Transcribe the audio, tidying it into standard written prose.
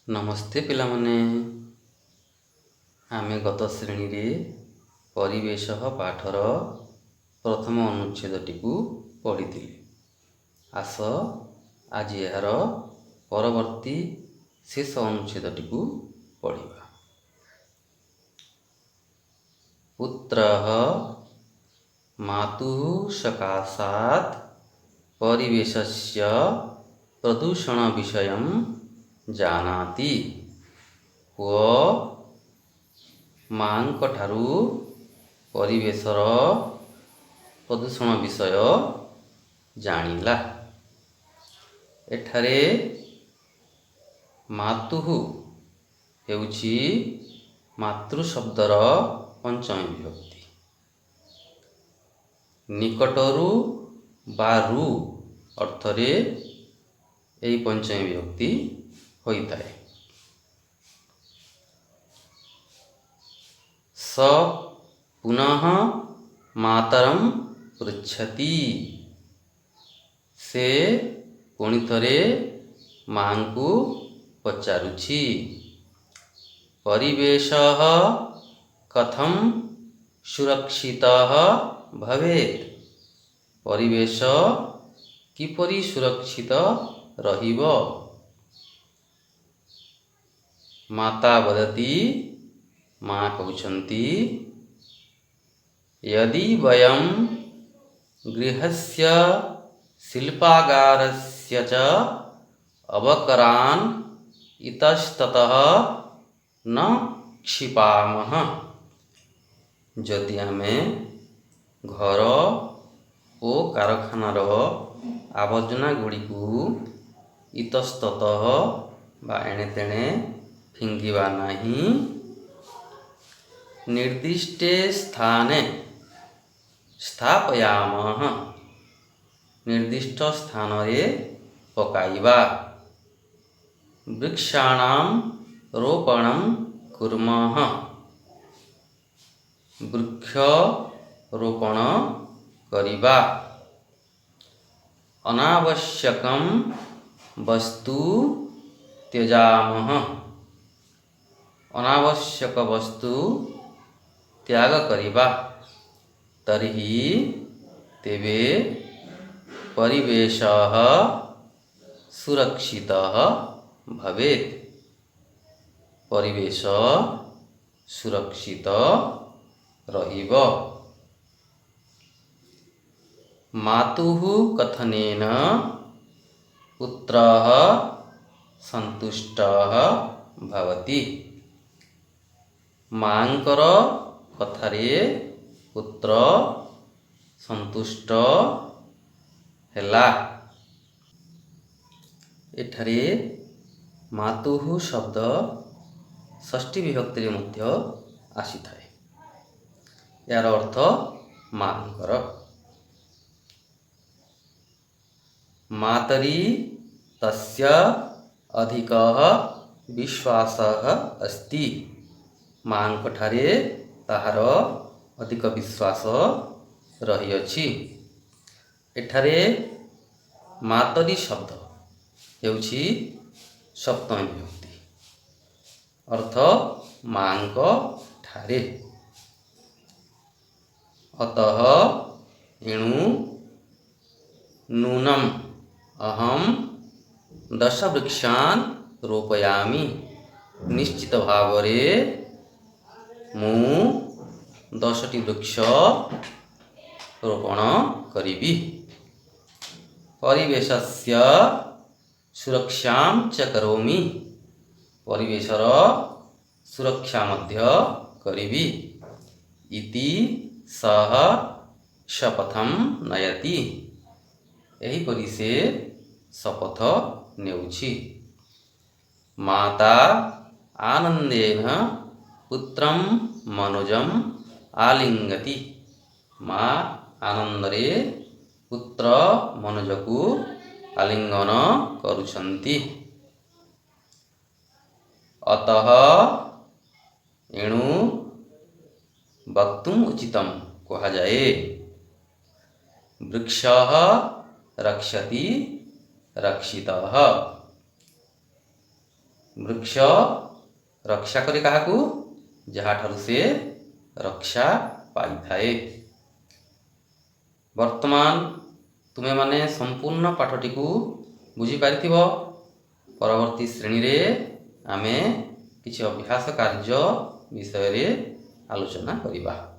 नमस्ते पिलामने आमे गत श्रेणी रे परिवेश पाठर प्रथम अनुच्छेदटी को पढ़ी। आस आज यार परवर्ती शेष अनुच्छेदटी को पढ़ा। पुत्रः मातुः सकाशात् परिवेशस्य प्रदूषण विषयं जानाति। पुओ मांक ठारू परिवेशर प्रदूषण विषय जानिला। एठारे मातुः हेउछि मातृ शब्दर पंचमी विभक्ति। निकटरू बारू अर्थरे यही पंचमी विभक्ति होता है। स पुनः मातरम पृच्छति। से पुणी थरे मां को पचारुछि। परिवेशः कथम सुरक्षितः भवेत्। परिवेश किपरि सुरक्षित रहिबो। माता वदति माँ कहउछन्ति यदि वयं गृहस्य शिल्पागारस्य च अवकरान् इतस्ततः न क्षिपामः। जदि आमे घर ओ कारखानार आवर्जना गुड़ी को इतस्ततः बा एणे तेणे फिंगिबा नहीं, निर्दिष्टे स्थाने स्थापयामः। निर्दिष्ट स्थान रे पकाइबा। वृक्षाणां रोपणं कुर्मः। वृक्ष रोपण करिबा। अनावश्यकं वस्तु त्यजामः। अनावश्यक वस्तु त्याग करिबा। तर्हि तेबे परिवेशः सुरक्षितः भवेत्। परिवेश सुरक्षित रहिबो। मातुः कथनेन पुत्रः सन्तुष्टः भवति। मांकर कथारे पुत्र संतुष्ट हेला। एठारे मातुः शब्द षष्ठी विभक्ति रे मध्य आसी थाए। यार अर्थ मांकर। मातरी तस्य अधिकः विश्वासः अस्ति। मांक ठारे ताहार अधिक विश्वास रही अछि। एठारे मातरी शब्द हेउछि सप्तमी विभक्ति। अर्थ मांक ठारे। अतः एणु नूनम अहम 10 वृक्षान् रोपयामि। निश्चित भावरे मु 10टी वृक्ष रोपण करिबि। परिवेशस्य सुरक्षां च करोमि। परिवेशर सुरक्षा मध्य करिबि। इति सह शपथं नयति। एहिपरि से शपथ नेउछि। माता आनंदेन पुत्रं मनोजम आलिंगति। माँ आनंदरे पुत्र मनोज को आलिंगन करुछन्ति। अतः एणु वक्तुम उचितम कहा जाए। वृक्षः रक्षति रक्षितः। ବୃକ୍ଷ ରକ୍ଷା କରେ କାହାକୁ? ଯାହାଠାରୁ ସେ ରକ୍ଷା ପାଇଥାଏ। ବର୍ତ୍ତମାନ ତୁମେମାନେ ସମ୍ପୂର୍ଣ୍ଣ ପାଠଟିକୁ ବୁଝିପାରିଥିବ। ପରବର୍ତ୍ତୀ ଶ୍ରେଣୀରେ ଆମେ କିଛି ଅଭ୍ୟାସ କାର୍ଯ୍ୟ ବିଷୟରେ ଆଲୋଚନା କରିବା।